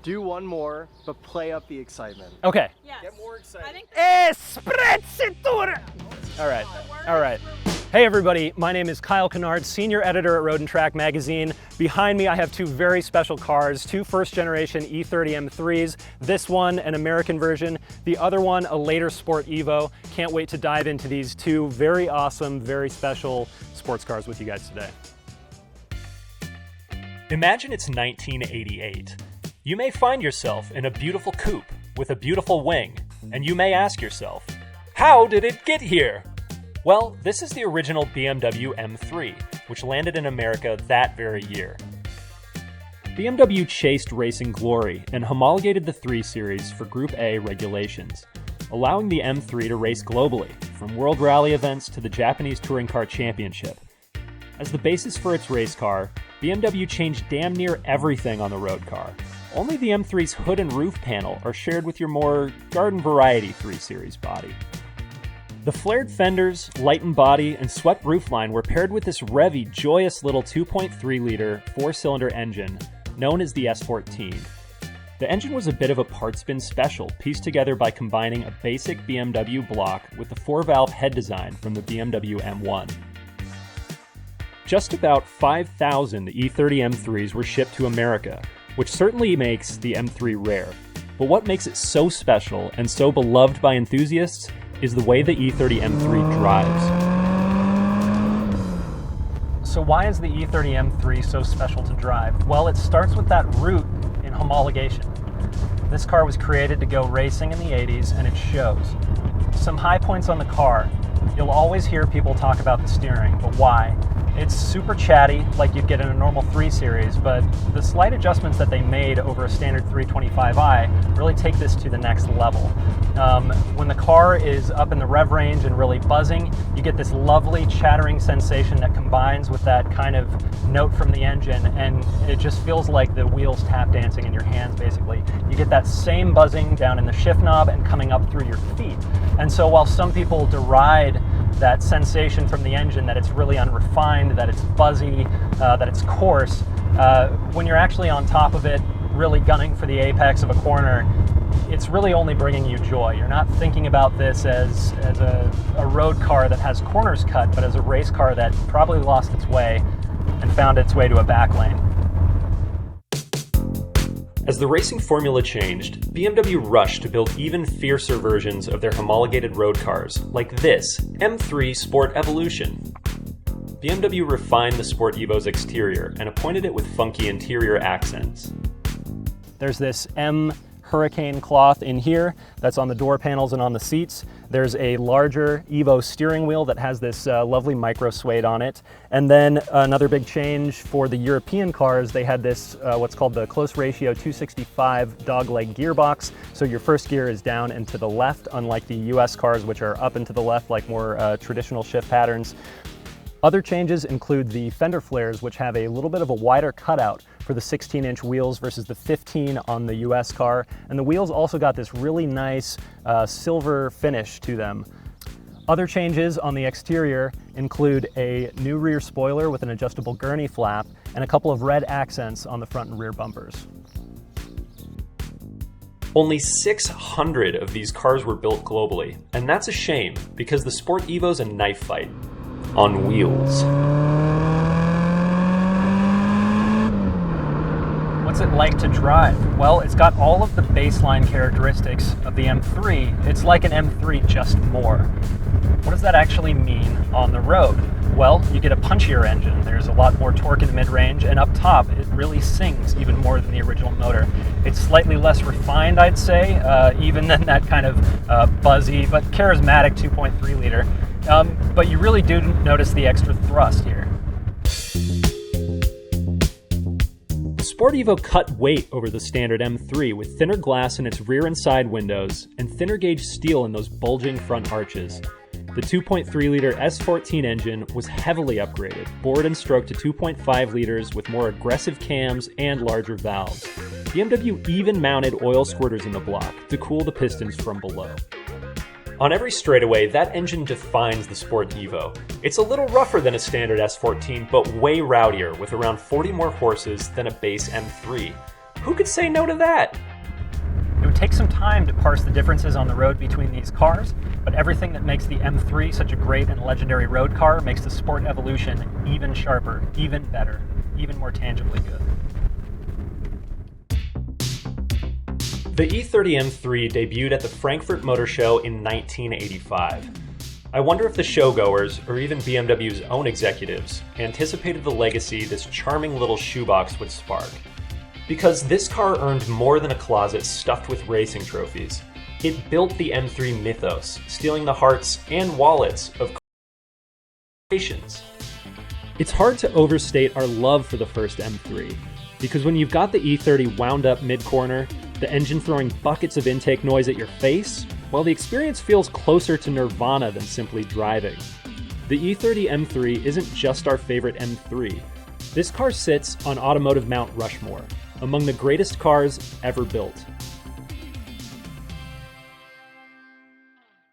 Do one more, but play up the excitement. Okay. Yes. Get more excited. I think All right. Hey everybody, my name is Kyle Kinard, senior editor at Road and Track magazine. Behind me I have two very special cars, two first generation E30 M3s. This one, an American version, the other one, a later Sport Evo. Can't wait to dive into these two very awesome, very special sports cars with you guys today. Imagine it's 1988. You may find yourself in a beautiful coupe with a beautiful wing, and you may ask yourself, how did it get here? Well, this is the original BMW M3, which landed in America that very year. BMW chased racing glory and homologated the 3 Series for Group A regulations, allowing the M3 to race globally, from World Rally events to the Japanese Touring Car Championship. As the basis for its race car, BMW changed damn near everything on the road car. Only the M3's hood and roof panel are shared with your more garden variety 3 Series body. The flared fenders, lightened body, and swept roofline were paired with this revvy, joyous little 2.3-liter 4-cylinder engine known as the S14. The engine was a bit of a parts bin special, pieced together by combining a basic BMW block with the 4-valve head design from the BMW M1. Just about 5,000 E30 M3s were shipped to America, which certainly makes the M3 rare. But what makes it so special and so beloved by enthusiasts is the way the E30 M3 drives. So why is the E30 M3 so special to drive? Well, it starts with that root in homologation. This car was created to go racing in the 80s, and it shows. Some high points on the car. You'll always hear people talk about the steering, but why? It's super chatty, like you'd get in a normal 3 Series, but the slight adjustments that they made over a standard 325i really take this to the next level. When the car is up in the rev range and really buzzing, you get this lovely chattering sensation that combines with that kind of note from the engine, and it just feels like the wheels tap dancing in your hands, basically. You get that same buzzing down in the shift knob and coming up through your feet. And so while some people deride that sensation from the engine, that it's really unrefined, that it's buzzy, that it's coarse, when you're actually on top of it, really gunning for the apex of a corner, it's really only bringing you joy. You're not thinking about this as a road car that has corners cut, but as a race car that probably lost its way and found its way to a back lane. As the racing formula changed, BMW rushed to build even fiercer versions of their homologated road cars, like this M3 Sport Evolution. BMW refined the Sport Evo's exterior and appointed it with funky interior accents. There's this M Hurricane cloth in here that's on the door panels and on the seats. There's a larger Evo steering wheel that has this lovely micro suede on it. And then another big change for the European cars, they had this what's called the close ratio 265 dogleg gearbox. So your first gear is down and to the left, unlike the US cars, which are up and to the left like more traditional shift patterns. Other changes include the fender flares, which have a little bit of a wider cutout for the 16-inch wheels versus the 15 on the US car. And the wheels also got this really nice silver finish to them. Other changes on the exterior include a new rear spoiler with an adjustable gurney flap and a couple of red accents on the front and rear bumpers. Only 600 of these cars were built globally, and that's a shame because the Sport Evo's a knife fight on wheels. What's it like to drive? Well, it's got all of the baseline characteristics of the M3. It's like an M3, just more. What does that actually mean on the road? Well, you get a punchier engine. There's a lot more torque in the mid-range, and up top, it really sings even more than the original motor. It's slightly less refined, I'd say, even than that kind of buzzy but charismatic 2.3 liter. But you really do notice the extra thrust here. The Sport Evo cut weight over the standard M3 with thinner glass in its rear and side windows and thinner gauge steel in those bulging front arches. The 2.3-liter S14 engine was heavily upgraded, bored and stroked to 2.5 liters with more aggressive cams and larger valves. BMW even mounted oil squirters in the block to cool the pistons from below. On every straightaway, that engine defines the Sport Evo. It's a little rougher than a standard S14, but way rowdier, with around 40 more horses than a base M3. Who could say no to that? It would take some time to parse the differences on the road between these cars, but everything that makes the M3 such a great and legendary road car makes the Sport Evolution even sharper, even better, even more tangibly good. The E30 M3 debuted at the Frankfurt Motor Show in 1985. I wonder if the showgoers, or even BMW's own executives, anticipated the legacy this charming little shoebox would spark. Because this car earned more than a closet stuffed with racing trophies. It built the M3 mythos, stealing the hearts and wallets of corporations. It's hard to overstate our love for the first M3, because when you've got the E30 wound up mid-corner, the engine throwing buckets of intake noise at your face, well, the experience feels closer to nirvana than simply driving. The E30 M3 isn't just our favorite M3. This car sits on automotive Mount Rushmore, among the greatest cars ever built.